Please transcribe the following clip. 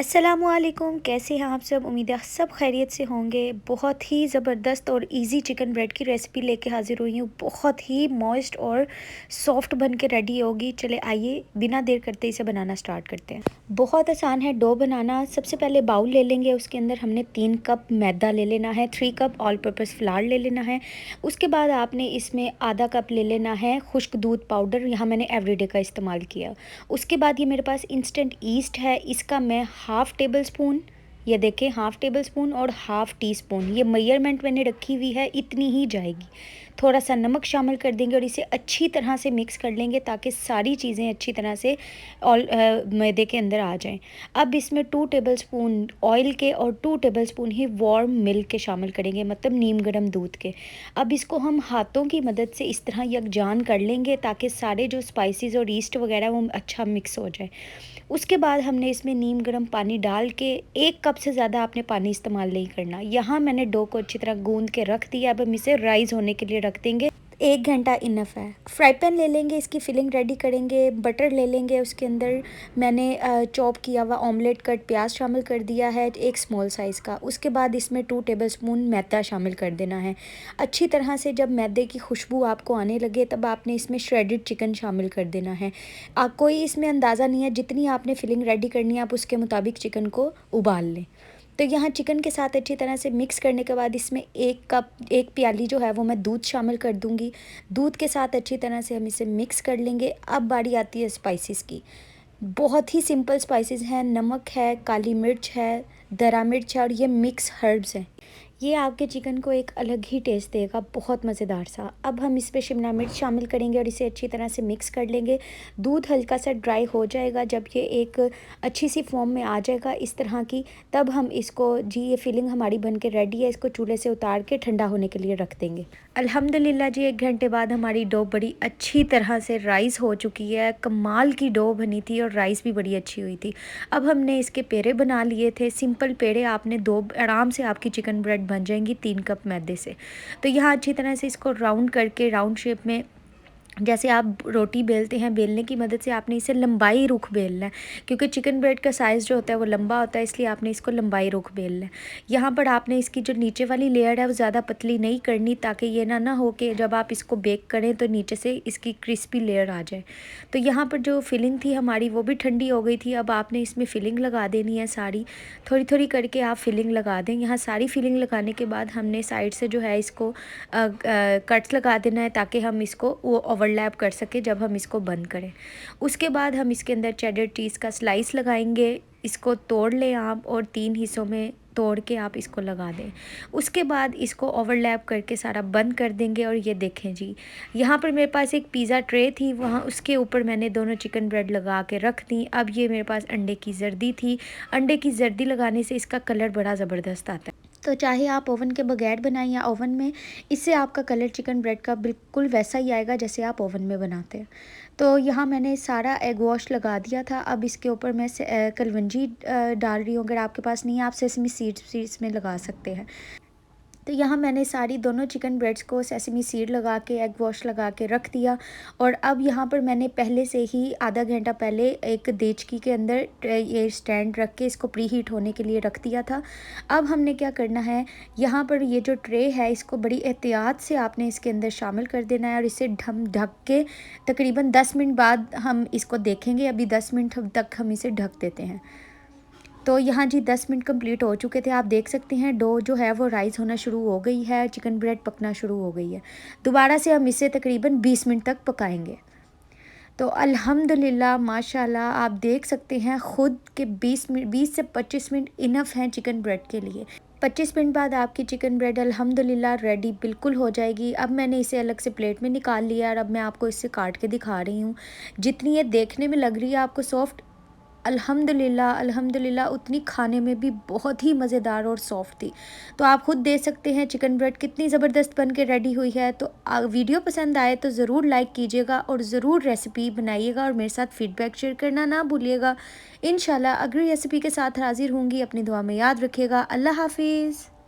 अस्सलामुअलैकुम, कैसे हैं आप सब। उम्मीद है सब खैरियत से होंगे। बहुत ही ज़बरदस्त और इजी चिकन ब्रेड की रेसिपी लेके हाजिर हुई हूँ। बहुत ही मॉइस्ट और सॉफ्ट बन के रेडी होगी। चले आइए बिना देर करते इसे बनाना स्टार्ट करते हैं। बहुत आसान है डो बनाना। सबसे पहले बाउल ले लेंगे, उसके अंदर हमने 3 कप मैदा ले लेना है, 3 कप ऑल पर्पज़ फ्लावर ले लेना है। उसके बाद आपने इसमें आधा कप ले लेना है खुश्क दूध पाउडर, यहाँ मैंने एवरीडे का इस्तेमाल किया। उसके बाद ये मेरे पास इंस्टेंट ईस्ट है, इसका मैं हाफ़ टेबल स्पून, ये देखें हाफ़ टेबल स्पून और हाफ़ टी स्पून, ये मेजरमेंट मैंने रखी हुई है, इतनी ही जाएगी। थोड़ा सा नमक शामिल कर देंगे और इसे अच्छी तरह से मिक्स कर लेंगे ताकि सारी चीज़ें अच्छी तरह से मैदे के अंदर आ जाएं। अब इसमें 2 टेबल स्पून ऑयल के और 2 टेबल स्पून ही वार्म मिल्क के शामिल करेंगे, मतलब नीम गर्म दूध के। अब इसको हम हाथों की मदद से इस तरह यकजान कर लेंगे ताकि सारे जो स्पाइसेस और ईस्ट वगैरह वो अच्छा मिक्स हो जाए। उसके बाद हमने इसमें नीम गर्म पानी डाल के, 1 कप से ज़्यादा आपने पानी इस्तेमाल नहीं करना। यहाँ मैंने डो को अच्छी तरह गूंद के रख दिया। अब हम इसे राइज़ होने के लिए रख देंगे। 1 घंटा इनफ है। फ्राई पैन ले लेंगे, इसकी फिलिंग रेडी करेंगे। बटर ले लेंगे, उसके अंदर मैंने चॉप किया हुआ ऑमलेट कट प्याज शामिल कर दिया है, एक स्मॉल साइज़ का। उसके बाद इसमें 2 टेबल स्पून मैदा शामिल कर देना है। अच्छी तरह से जब मैदे की खुशबू आपको आने लगे तब आपने इसमें श्रेडेड चिकन शामिल कर देना है। कोई इसमें अंदाज़ा नहीं है, जितनी आपने फिलिंग रेडी करनी है आप उसके मुताबिक चिकन को उबाल लें। तो यहाँ चिकन के साथ अच्छी तरह से मिक्स करने के बाद इसमें 1 प्याली जो है वो मैं दूध शामिल कर दूँगी। दूध के साथ अच्छी तरह से हम इसे मिक्स कर लेंगे। अब बारी आती है स्पाइसेस की। बहुत ही सिंपल स्पाइसेस हैं, नमक है, काली मिर्च है, दरा मिर्च है और ये मिक्स हर्ब्स हैं। ये आपके चिकन को एक अलग ही टेस्ट देगा, बहुत मज़ेदार सा। अब हम इस पे शिमला मिर्च शामिल करेंगे और इसे अच्छी तरह से मिक्स कर लेंगे। दूध हल्का सा ड्राई हो जाएगा, जब ये एक अच्छी सी फॉर्म में आ जाएगा इस तरह की, तब हम इसको, जी ये फिलिंग हमारी बन के रेडी है, इसको चूल्हे से उतार के ठंडा होने के लिए रख देंगे। अल्हम्दुलिल्लाह जी, 1 घंटे बाद हमारी डो बड़ी अच्छी तरह से राइस हो चुकी है। कमाल की डो बनी थी और राइस भी बड़ी अच्छी हुई थी। अब हमने इसके पेड़े बना लिए थे, सिंपल पेड़े। आपने 2 आराम से आपकी चिकन ब्रेड बन जाएंगी 3 कप मैदे से। तो यहाँ अच्छी तरह से इसको राउंड करके, राउंड शेप में, जैसे आप रोटी बेलते हैं, बेलने की मदद से आपने इसे लंबाई रुख बेलना है, क्योंकि चिकन ब्रेड का साइज़ जो होता है वो लंबा होता है, इसलिए आपने इसको लंबाई रुख बेलना है। यहाँ पर आपने इसकी जो नीचे वाली लेयर है वो ज़्यादा पतली नहीं करनी, ताकि ये ना हो कि जब आप इसको बेक करें तो नीचे से इसकी क्रिस्पी लेयर आ जाए। तो यहाँ पर जो फिलिंग थी हमारी वो भी ठंडी हो गई थी। अब आपने इसमें फ़िलिंग लगा देनी है सारी, थोड़ी थोड़ी करके आप फिलिंग लगा दें। यहाँ सारी फिलिंग लगाने के बाद हमने साइड से जो है इसको कट्स लगा देना है, ताकि हम इसको वो ओवरलैप कर सके जब हम इसको बंद करें। उसके बाद हम इसके अंदर चेडर चीज़ का स्लाइस लगाएंगे। इसको तोड़ लें आप और 3 हिस्सों में तोड़ के आप इसको लगा दें। उसके बाद इसको ओवरलैप करके सारा बंद कर देंगे। और ये देखें जी, यहाँ पर मेरे पास एक पिज़्ज़ा ट्रे थी, वहाँ उसके ऊपर मैंने दोनों चिकन ब्रेड लगा के रख दी। अब ये मेरे पास अंडे की जर्दी थी। अंडे की जर्दी लगाने से इसका कलर बड़ा ज़बरदस्त आता है। तो चाहे आप ओवन के बगैर बनाएं या ओवन में, इससे आपका कलर चिकन ब्रेड का बिल्कुल वैसा ही आएगा जैसे आप ओवन में बनाते हैं। तो यहाँ मैंने सारा एग वॉश लगा दिया था। अब इसके ऊपर मैं कलवंजी डाल रही हूँ। अगर आपके पास नहीं है आप सेसमी सीड्स में लगा सकते हैं। तो यहाँ मैंने सारी दोनों चिकन ब्रेड्स को सेसमी सीड लगा के, एग वॉश लगा के रख दिया। और अब यहाँ पर मैंने पहले से ही आधा घंटा पहले एक देचकी के अंदर ये स्टैंड रख के इसको प्री हीट होने के लिए रख दिया था। अब हमने क्या करना है, यहाँ पर ये जो ट्रे है इसको बड़ी एहतियात से आपने इसके अंदर शामिल कर देना है और इसे ढक के तकरीबन 10 मिनट बाद हम इसको देखेंगे। अभी 10 मिनट तक हम इसे ढक देते हैं। तो यहाँ जी 10 मिनट कंप्लीट हो चुके थे। आप देख सकते हैं डो जो है वो राइस होना शुरू हो गई है, चिकन ब्रेड पकना शुरू हो गई है। दोबारा से हम इसे तकरीबन 20 मिनट तक पकाएंगे। तो अल्हम्दुलिल्लाह माशाल्लाह आप देख सकते हैं ख़ुद के 20 से 25 मिनट इनफ हैं चिकन ब्रेड के लिए। 25 मिनट बाद आपकी चिकन ब्रेड अल्हम्दुलिल्लाह रेडी बिल्कुल हो जाएगी। अब मैंने इसे अलग से प्लेट में निकाल लिया और अब मैं आपको इससे काट के दिखा रही हूँ। जितनी ये देखने में लग रही है आपको सॉफ्ट, अल्हम्दुलिल्लाह उतनी खाने में भी बहुत ही मज़ेदार और सॉफ्ट थी। तो आप खुद देख सकते हैं चिकन ब्रेड कितनी ज़बरदस्त बन के रेडी हुई है। तो वीडियो पसंद आए तो ज़रूर लाइक कीजिएगा और ज़रूर रेसिपी बनाइएगा और मेरे साथ फ़ीडबैक शेयर करना ना भूलिएगा। इंशाल्लाह अगली रेसिपी के साथ हाज़िर होंगी। अपनी दुआ में याद रखिएगा। अल्लाह हाफिज़।